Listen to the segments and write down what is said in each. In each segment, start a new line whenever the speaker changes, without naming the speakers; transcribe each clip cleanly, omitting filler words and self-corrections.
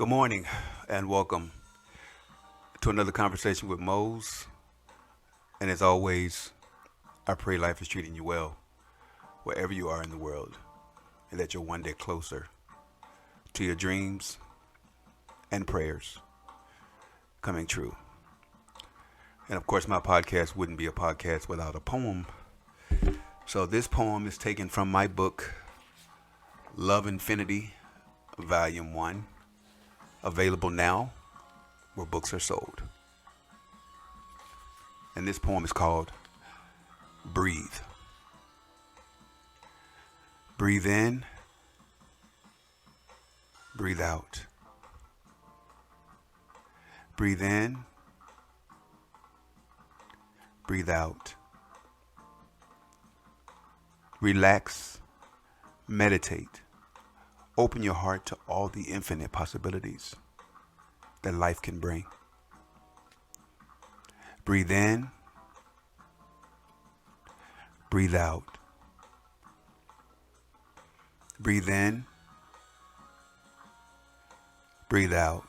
Good morning and welcome to another conversation with Mose. And as always, I pray life is treating you well wherever you are in the world and that you're one day closer to your dreams and prayers coming true. And of course, my podcast wouldn't be a podcast without a poem. So this poem is taken from my book, Love Infinity, Volume 1, available now where books are sold. And this poem is called Breathe. Breathe in, breathe out. Breathe in, breathe out. Relax, meditate. Open your heart to all the infinite possibilities that life can bring. Breathe in, breathe out. Breathe in, breathe out.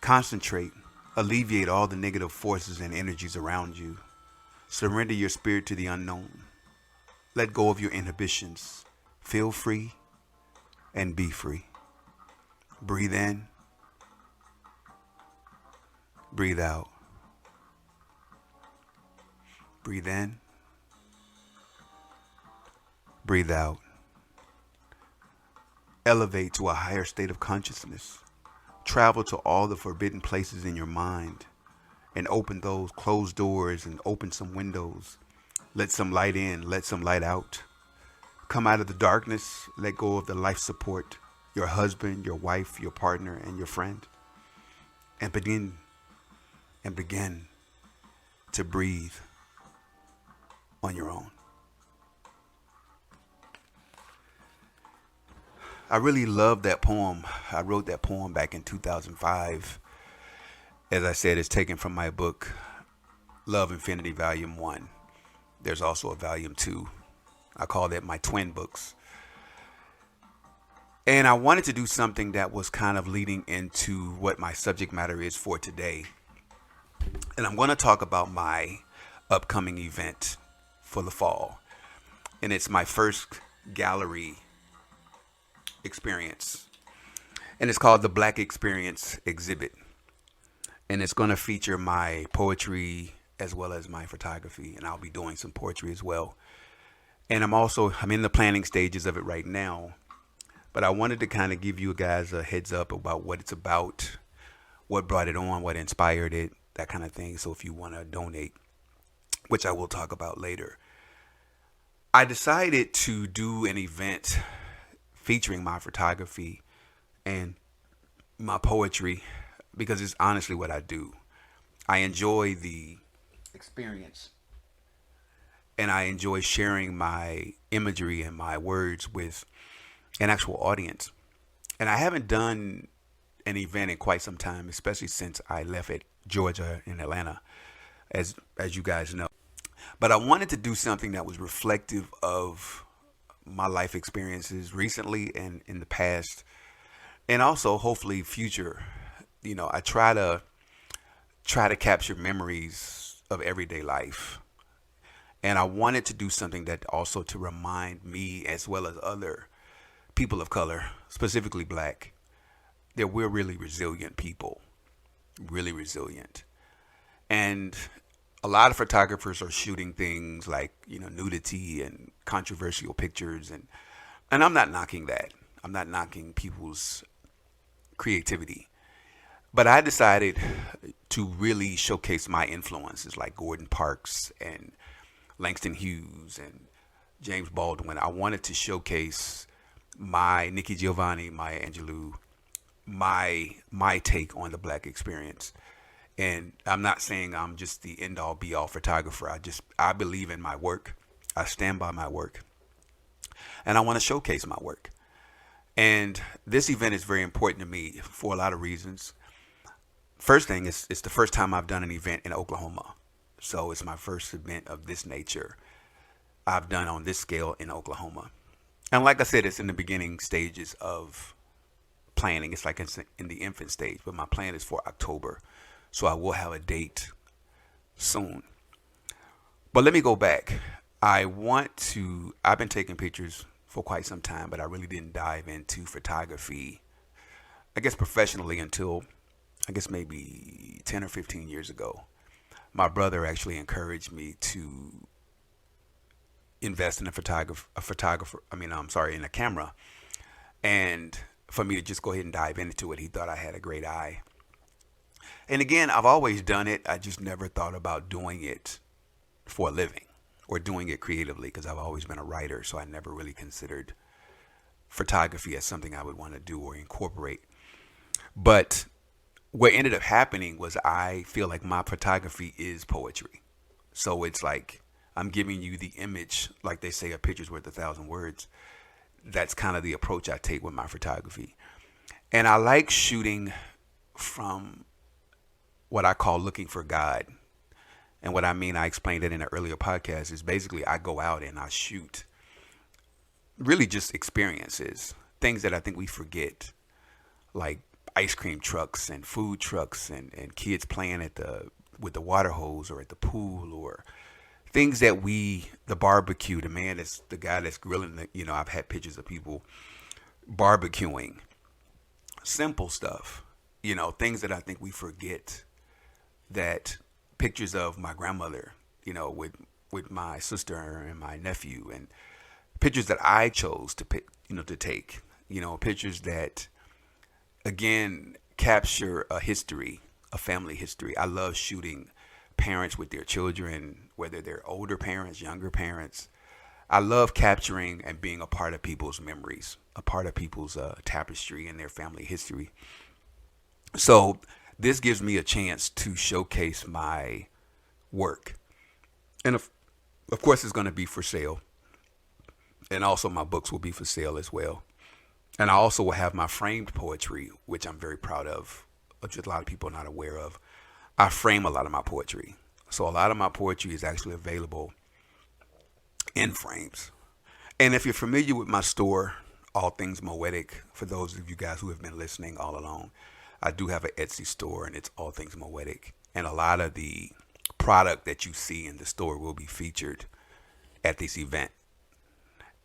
Concentrate, alleviate all the negative forces and energies around you. Surrender your spirit to the unknown. Let go of your inhibitions. Feel free and be free. Breathe in, breathe out. Breathe in, breathe out. Elevate to a higher state of consciousness. Travel to all the forbidden places in your mind and open those closed doors and open some windows. Let some light in, let some light out. Come out of the darkness, let go of the life support, your husband, your wife, your partner, and your friend. And begin to breathe on your own. I really love that poem. I wrote that poem back in 2005. As I said, it's taken from my book, Love Infinity, Volume 1. There's also a Volume 2. I call that my twin books. And I wanted to do something that was kind of leading into what my subject matter is for today. And I'm going to talk about my upcoming event for the fall. And it's my first gallery experience. And it's called the Black Experience Exhibit. And it's going to feature my poetry as well as my photography. And I'll be doing some poetry as well. And I'm in the planning stages of it right now. But I wanted to kind of give you guys a heads up about what it's about, what brought it on, what inspired it, that kind of thing. So if you want to donate, which I will talk about later. I decided to do an event featuring my photography and my poetry because it's honestly what I do. I enjoy the experience. And I enjoy sharing my imagery and my words with an actual audience. And I haven't done an event in quite some time, especially since I left at Georgia in Atlanta, as you guys know. But I wanted to do something that was reflective of my life experiences recently and in the past, and also hopefully future. I try to capture memories of everyday life. And I wanted to do something that also to remind me as well as other people of color, specifically black, that we're really resilient people, really resilient. And a lot of photographers are shooting things like, nudity and controversial pictures. And I'm not knocking that. I'm not knocking people's creativity. But I decided to really showcase my influences like Gordon Parks and Langston Hughes and James Baldwin. I wanted to showcase my Nikki Giovanni, Maya Angelou, my take on the black experience. And I'm not saying I'm just the end all be all photographer. I believe in my work. I stand by my work. And I want to showcase my work. And this event is very important to me for a lot of reasons. First thing is it's the first time I've done an event in Oklahoma. So it's my first event of this nature I've done on this scale in Oklahoma. And like I said, it's in the beginning stages of planning. It's like it's in the infant stage, but my plan is for October. So I will have a date soon. But let me go back. I've been taking pictures for quite some time, but I really didn't dive into photography, I guess professionally, until I guess maybe 10 or 15 years ago. My brother actually encouraged me to invest in in a camera, and for me to just go ahead and dive into it. He thought I had a great eye. And again, I've always done it. I just never thought about doing it for a living or doing it creatively, because I've always been a writer. So I never really considered photography as something I would want to do or incorporate. But what ended up happening was I feel like my photography is poetry. So it's like I'm giving you the image, like they say, a picture's worth 1,000 words. That's kind of the approach I take with my photography. And I like shooting from what I call looking for God. And what I mean, I explained it in an earlier podcast, is basically I go out and I shoot really just experiences, things that I think we forget, like ice cream trucks and food trucks and kids playing with the water hose or at the pool, or things that the barbecue, the guy that's grilling I've had pictures of people barbecuing, simple stuff, things that I think we forget, that pictures of my grandmother, with my sister and my nephew, and pictures that I chose to pick, to take, pictures that again capture a family history. I love shooting parents with their children, whether they're older parents, younger parents. I love capturing and being a part of people's memories, a part of people's tapestry and their family history. So this gives me a chance to showcase my work. And of course, it's going to be for sale. And also my books will be for sale as well. And I also will have my framed poetry, which I'm very proud of, which a lot of people are not aware of. I frame a lot of my poetry. So a lot of my poetry is actually available in frames. And if you're familiar with my store, All Things Moetic, for those of you guys who have been listening all along, I do have an Etsy store, and it's All Things Moetic. And a lot of the product that you see in the store will be featured at this event.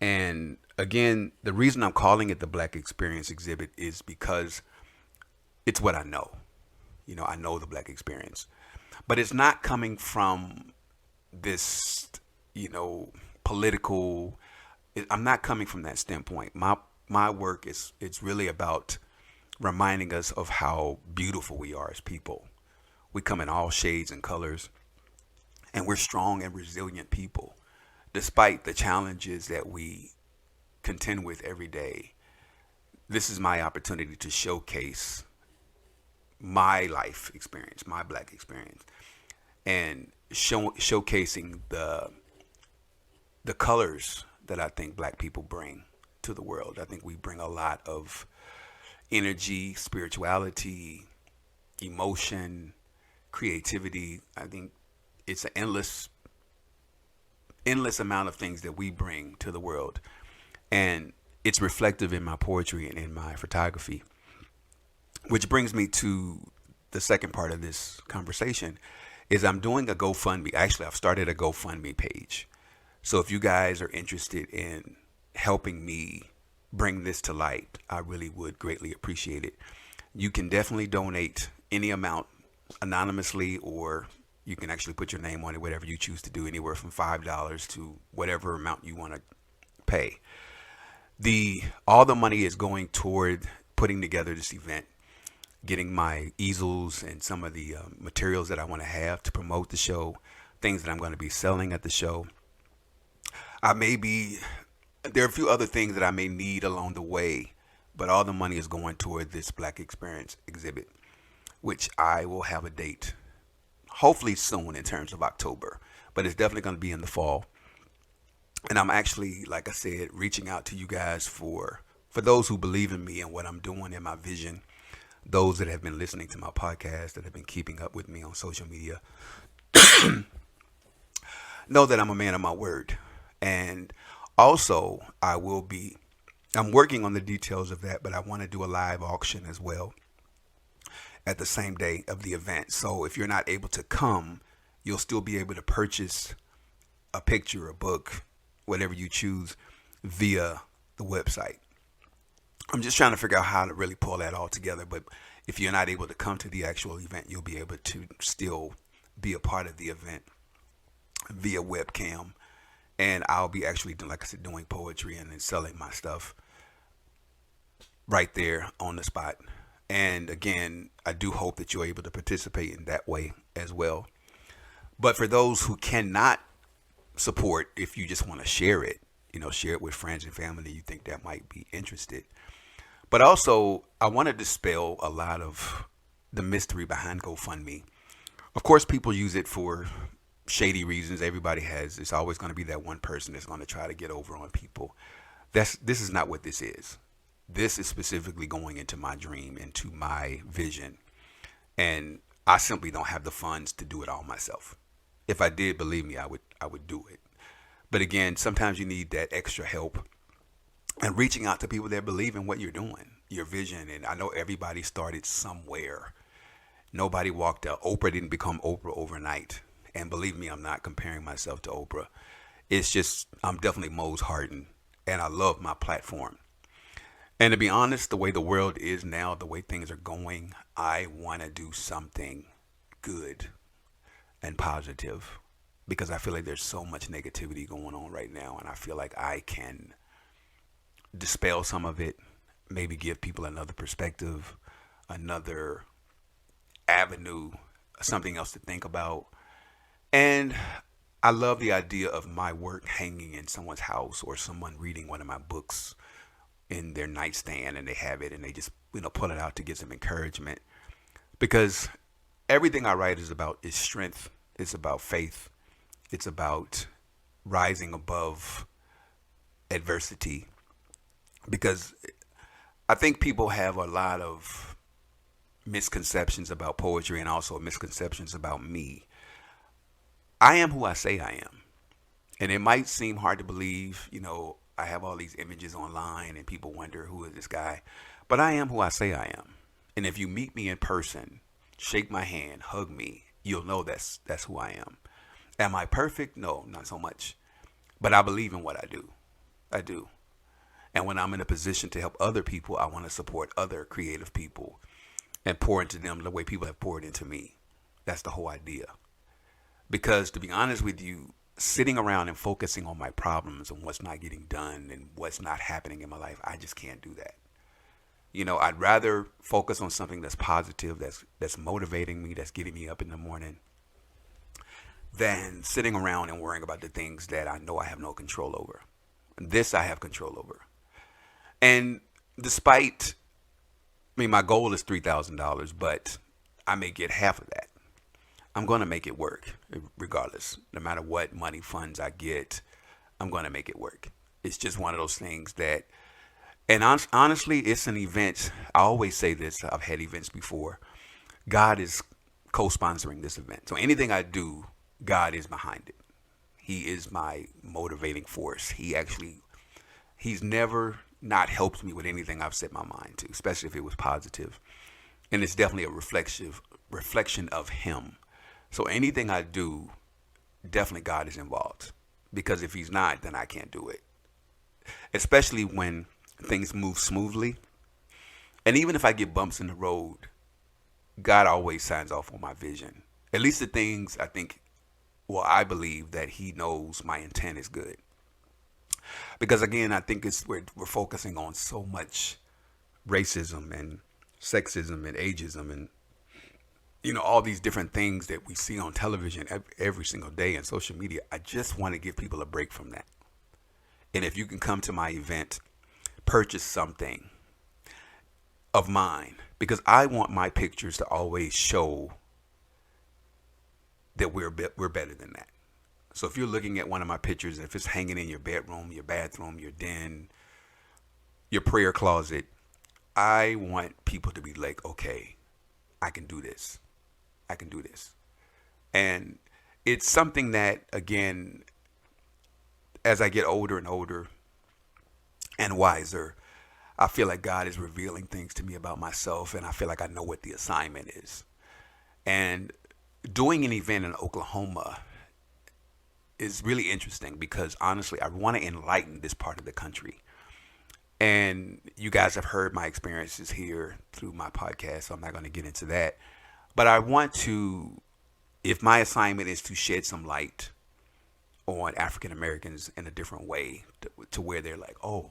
And again, the reason I'm calling it the Black Experience exhibit is because it's what I know. I know the Black experience. But it's not coming from this, political. I'm not coming from that standpoint. My work it's really about reminding us of how beautiful we are as people. We come in all shades and colors, and we're strong and resilient people, despite the challenges that we contend with every day. This is my opportunity to showcase my life experience, my Black experience, and showcasing the colors that I think Black people bring to the world. I think we bring a lot of energy, spirituality, emotion, creativity. I think it's an endless amount of things that we bring to the world, and it's reflective in my poetry and in my photography. Which brings me to the second part of this conversation, is I'm doing a GoFundMe. Actually, I've started a GoFundMe page. So if you guys are interested in helping me bring this to light, I really would greatly appreciate it. You can definitely donate any amount anonymously, or you can actually put your name on it, whatever you choose to do, anywhere from $5 to whatever amount you want to pay. All the money is going toward putting together this event, getting my easels and some of the materials that I want to have to promote the show, things that I'm going to be selling at the show. There are a few other things that I may need along the way, but all the money is going toward this Black Experience exhibit, which I will have a date, hopefully soon in terms of October, but it's definitely going to be in the fall. And I'm actually, like I said, reaching out to you guys for those who believe in me and what I'm doing in my vision. Those that have been listening to my podcast, that have been keeping up with me on social media, know that I'm a man of my word. And also, I will be I'm working on the details of that, but I want to do a live auction as well at the same day of the event. So if you're not able to come, you'll still be able to purchase a picture, a book, whatever you choose via the website. I'm just trying to figure out how to really pull that all together. But if you're not able to come to the actual event, you'll be able to still be a part of the event via webcam. And I'll be actually doing, like I said, doing poetry and then selling my stuff right there on the spot. And again, I do hope that you're able to participate in that way as well. But for those who cannot support, if you just want to share it, share it with friends and family you think that might be interested. But also, I want to dispel a lot of the mystery behind GoFundMe. Of course, people use it for shady reasons. Everybody has. It's always going to be that one person that's going to try to get over on people. This is not what this is. This is specifically going into my dream, into my vision. And I simply don't have the funds to do it all myself. If I did, believe me, I would do it. But again, sometimes you need that extra help and reaching out to people that believe in what you're doing, your vision. And I know everybody started somewhere. Nobody walked out. Oprah didn't become Oprah overnight. And believe me, I'm not comparing myself to Oprah. It's just, I'm definitely Mose Hardin, and I love my platform. And to be honest, the way the world is now, the way things are going, I want to do something good and positive, because I feel like there's so much negativity going on right now, and I feel like I can dispel some of it, maybe give people another perspective, another avenue, something else to think about. And I love the idea of my work hanging in someone's house, or someone reading one of my books in their nightstand, and they have it and they just pull it out to get some encouragement, because everything I write is strength. It's about faith. It's about rising above adversity, because I think people have a lot of misconceptions about poetry, and also misconceptions about me. I am who I say I am. And it might seem hard to believe, I have all these images online and people wonder, who is this guy? But I am who I say I am. And if you meet me in person, shake my hand, hug me, you'll know that's who I am. Am I perfect? No, not so much. But I believe in what I do. I do. And when I'm in a position to help other people, I want to support other creative people and pour into them the way people have poured into me. That's the whole idea. Because to be honest with you, sitting around and focusing on my problems and what's not getting done and what's not happening in my life, I just can't do that. I'd rather focus on something that's positive, that's motivating me, that's getting me up in the morning, than sitting around and worrying about the things that I know I have no control over. This I have control over. And despite, my goal is $3,000, but I may get half of that. I'm going to make it work regardless. No matter what money funds I get, I'm going to make it work. It's just one of those things that, and honestly, it's an event. I always say this. I've had events before. God is co-sponsoring this event. So anything I do, God is behind it. He is my motivating force. He's never not helped me with anything I've set my mind to, especially if it was positive. And it's definitely a reflection of him. So anything I do, definitely God is involved. Because if he's not, then I can't do it. Especially when things move smoothly. And even if I get bumps in the road, God always signs off on my vision. At least the things I believe that he knows my intent is good. Because again, I think we're focusing on so much racism and sexism and ageism and all these different things that we see on television every single day and social media. I just want to give people a break from that. And if you can come to my event, purchase something of mine, because I want my pictures to always show that we're better than that. So if you're looking at one of my pictures, if it's hanging in your bedroom, your bathroom, your den, your prayer closet, I want people to be like, okay, I can do this. I can do this. And it's something that, again, as I get older and older and wiser, I feel like God is revealing things to me about myself, and I feel like I know what the assignment is. And doing an event in Oklahoma is really interesting because honestly, I want to enlighten this part of the country. And you guys have heard my experiences here through my podcast, so I'm not going to get into that. But I want to, if my assignment is to shed some light on African Americans in a different way, to where they're like, oh,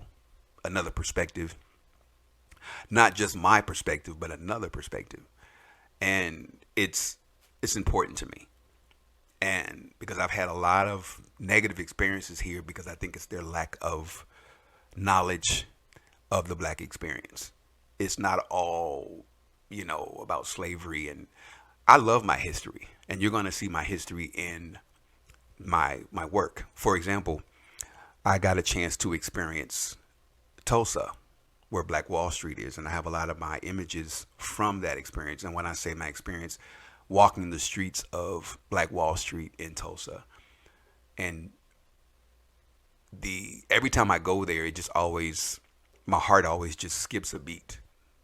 another perspective, not just my perspective, but another perspective. And it's important to me. And because I've had a lot of negative experiences here because I think it's their lack of knowledge of the black experience. It's not all, about slavery, and I love my history, and you're going to see my history in my work. For example, I got a chance to experience Tulsa, where Black Wall Street is, and I have a lot of my images from that experience. And when I say my experience, walking the streets of Black Wall Street in Tulsa, and every time I go there, it just always, my heart always just skips a beat.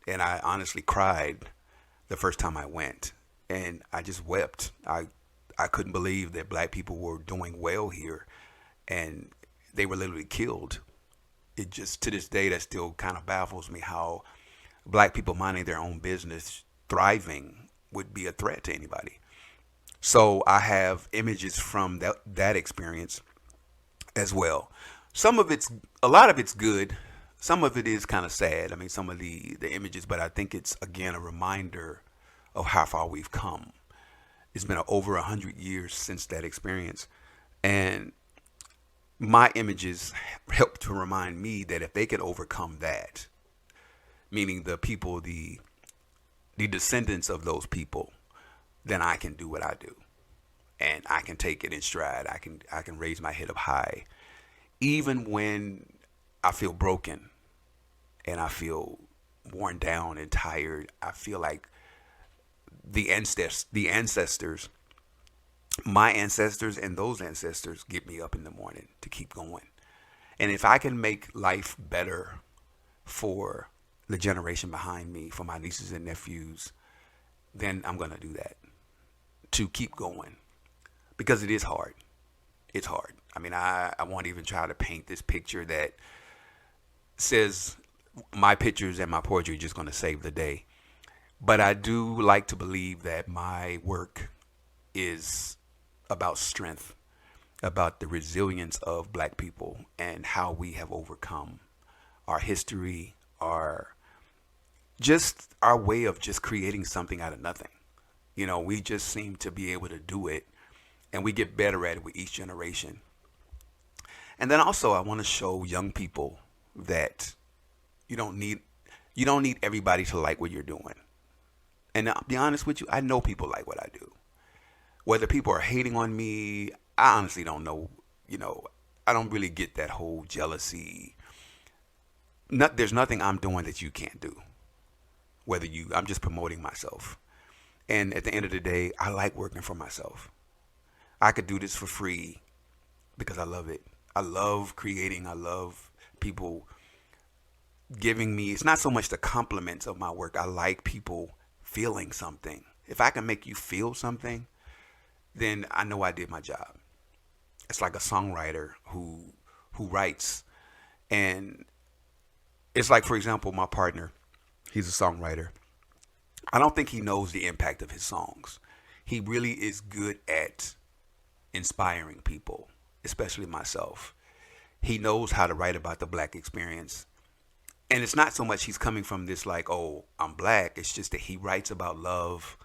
And I honestly cried the first time I went, and I just wept. I couldn't believe that black people were doing well here, and they were literally killed. It just, to this day, that still kind of baffles me how black people minding their own business, thriving, would be a threat to anybody. So I have images from that experience as well. A lot of it's good. Some of it is kind of sad. I mean, some of the images, but I think it's, again, a reminder of how far we've come. It's been over 100 years since that experience. And my images help to remind me that if they can overcome that, meaning the people, the descendants of those people, then I can do what I do. And I can take it in stride. I can raise my head up high. Even when I feel broken and I feel worn down and tired, I feel like the ancestors, my ancestors and those ancestors get me up in the morning to keep going. And if I can make life better for the generation behind me, for my nieces and nephews, then I'm going to do that, to keep going, because it is hard. It's hard. I mean, I won't even try to paint this picture that says my pictures and my poetry are just going to save the day. But I do like to believe that my work is about strength, about the resilience of black people and how we have overcome our history, our way of just creating something out of nothing. We just seem to be able to do it, and we get better at it with each generation. And then also I want to show young people that you don't need everybody to like what you're doing. And I'll be honest with you, I know people like what I do. Whether people are hating on me, I honestly don't know. I don't really get that whole jealousy. There's nothing I'm doing that you can't do. I'm just promoting myself. And at the end of the day, I like working for myself. I could do this for free because I love it. I love creating. I love people giving me, it's not so much the compliments of my work. I like people feeling something. If I can make you feel something, then I know I did my job. It's like a songwriter who writes. And it's like, for example, my partner, he's a songwriter. I don't think he knows the impact of his songs. He really is good at inspiring people, especially myself. He knows how to write about the black experience. And it's not so much he's coming from this like, oh, I'm black. It's just that he writes about love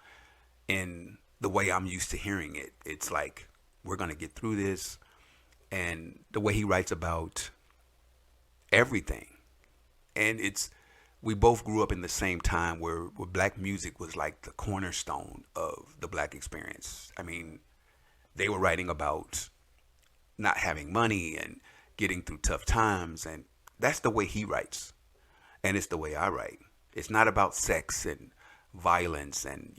in the way I'm used to hearing it. It's like, we're going to get through this. And the way he writes about everything. And we both grew up in the same time where black music was like the cornerstone of the black experience. I mean, they were writing about not having money and getting through tough times. And that's the way he writes. And it's the way I write. It's not about sex and violence and,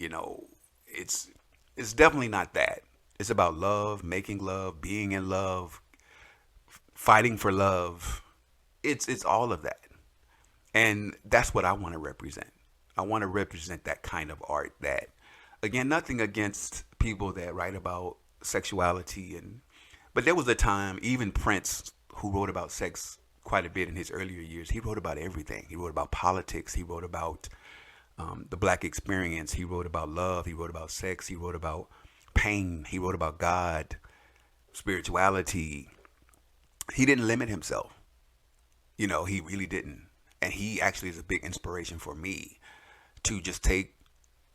it's definitely not that. It's about love, making love, being in love, fighting for love. It's all of that. And that's what I want to represent. I want to represent that kind of art that, again, nothing against people that write about sexuality. But there was a time, even Prince, who wrote about sex quite a bit in his earlier years, he wrote about everything. He wrote about politics. He wrote about the black experience. He wrote about love. He wrote about sex. He wrote about pain. He wrote about God, spirituality. He didn't limit himself. He really didn't. And he actually is a big inspiration for me to just take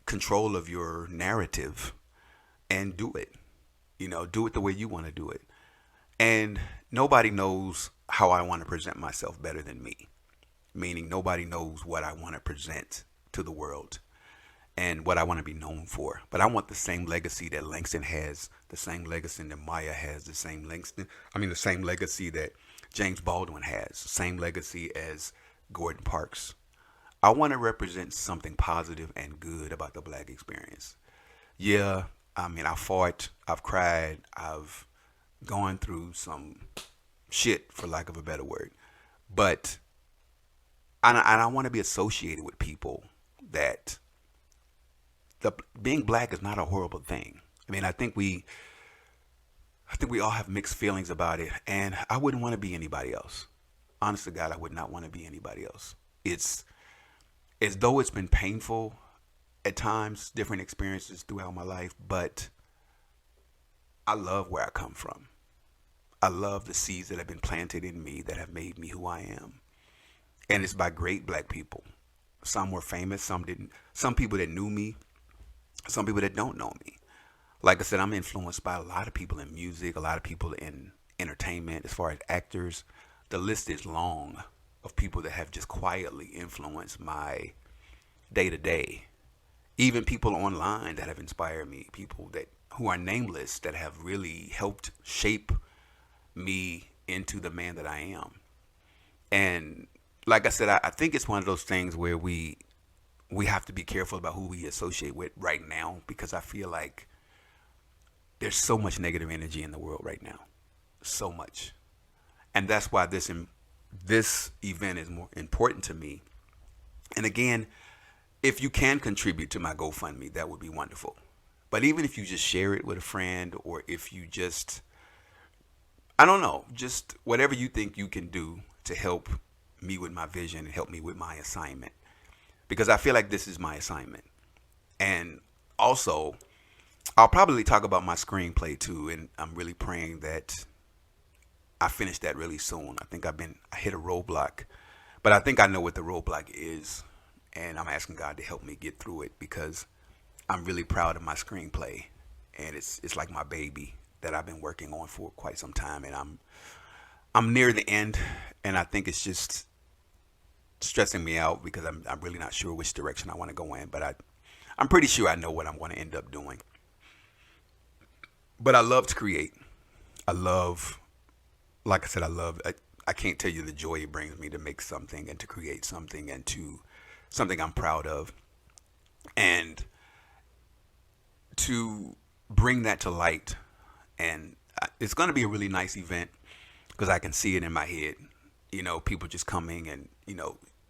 control of your narrative and do it. Do it the way you want to do it. And nobody knows how I want to present myself better than me. Meaning nobody knows what I want to present to the world and what I want to be known for. But I want the same legacy that Langston has, the same legacy that Maya has, the same legacy that James Baldwin has, the same legacy as Gordon Parks. I want to represent something positive and good about the black experience. Yeah, I fought, I've cried, I've gone through some shit, for lack of a better word. But I want to be associated with people that being black is not a horrible thing. I think we all have mixed feelings about it, and I wouldn't want to be anybody else. Honest to God, I would not want to be anybody else. It's as though it's been painful at times, different experiences throughout my life, but I love where I come from. I love the seeds that have been planted in me that have made me who I am. And it's by great black people. Some were famous, some didn't. Some people that knew me, some people that don't know me. Like I said, I'm influenced by a lot of people in music, a lot of people in entertainment, as far as actors. The list is long of people that have just quietly influenced my day-to-day. Even people online that have inspired me, people who are nameless that have really helped shape me into the man that I am. And like I said, I think it's one of those things where we have to be careful about who we associate with right now, because I feel like there's so much negative energy in the world right now. So much. And that's why this event is more important to me. And again, if you can contribute to my GoFundMe, that would be wonderful. But even if you just share it with a friend, or if you just, I don't know, just whatever you think you can do to help me with my vision and help me with my assignment. Because I feel like this is my assignment. And also, I'll probably talk about my screenplay too. And I'm really praying that I finish that really soon. I think I hit a roadblock. But I think I know what the roadblock is. And I'm asking God to help me get through it, because I'm really proud of my screenplay. And it's like my baby that I've been working on for quite some time. And I'm near the end. And I think it's just stressing me out, because I'm really not sure which direction I want to go in. But I'm pretty sure I know what I'm going to end up doing. But I love to create. Like I said, I can't tell you the joy it brings me to make something and to create something and to something I'm proud of. And to bring that to light. And it's going to be a really nice event, because I can see it in my head. People just coming and,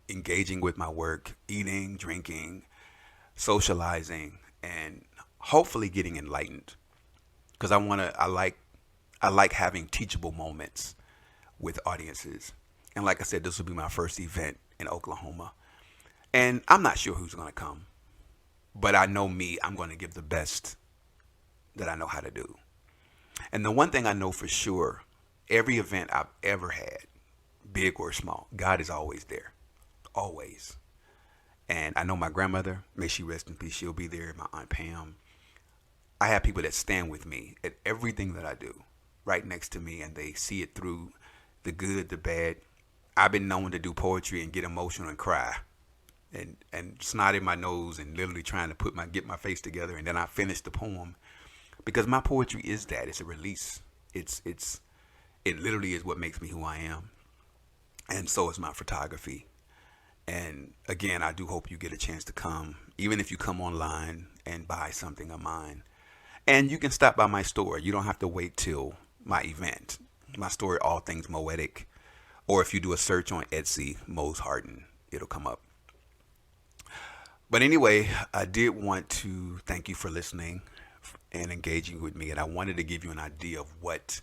engaging with my work, eating, drinking, socializing, and hopefully getting enlightened. Because I like having teachable moments with audiences. And like I said, this will be my first event in Oklahoma. And I'm not sure who's going to come. But I know me, I'm going to give the best that I know how to do. And the one thing I know for sure, every event I've ever had, big or small, God is always there. Always. And I know my grandmother, may she rest in peace, she'll be there. My Aunt Pam. I have people that stand with me at everything that I do, right next to me, and they see it through the good, the bad. I've been known to do poetry and get emotional and cry, and snot in my nose and literally trying to get my face together, and then I finish the poem, because my poetry is that. It's a release. It literally is what makes me who I am, and so is my photography. And again, I do hope you get a chance to come, even if you come online and buy something of mine. And you can stop by my store. You don't have to wait till my event. My store, All Things Moetic. Or if you do a search on Etsy, Mose Hardin, it'll come up. But anyway, I did want to thank you for listening and engaging with me. And I wanted to give you an idea of what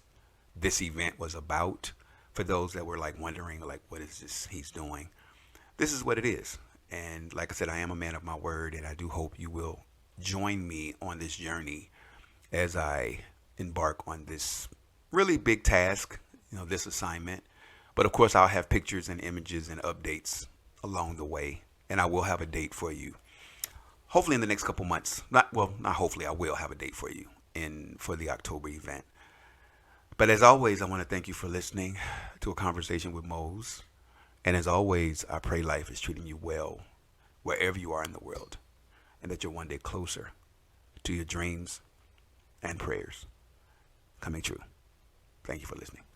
this event was about for those that were like wondering, like, what is this he's doing? This is what it is. And like I said, I am a man of my word, and I do hope you will join me on this journey as I embark on this really big task, this assignment. But of course, I'll have pictures and images and updates along the way, and I will have a date for you. Hopefully in the next couple months. Not hopefully, I will have a date for you for the October event. But as always, I want to thank you for listening to A Conversation with Mose. And as always, I pray life is treating you well wherever you are in the world, and that you're one day closer to your dreams and prayers coming true. Thank you for listening.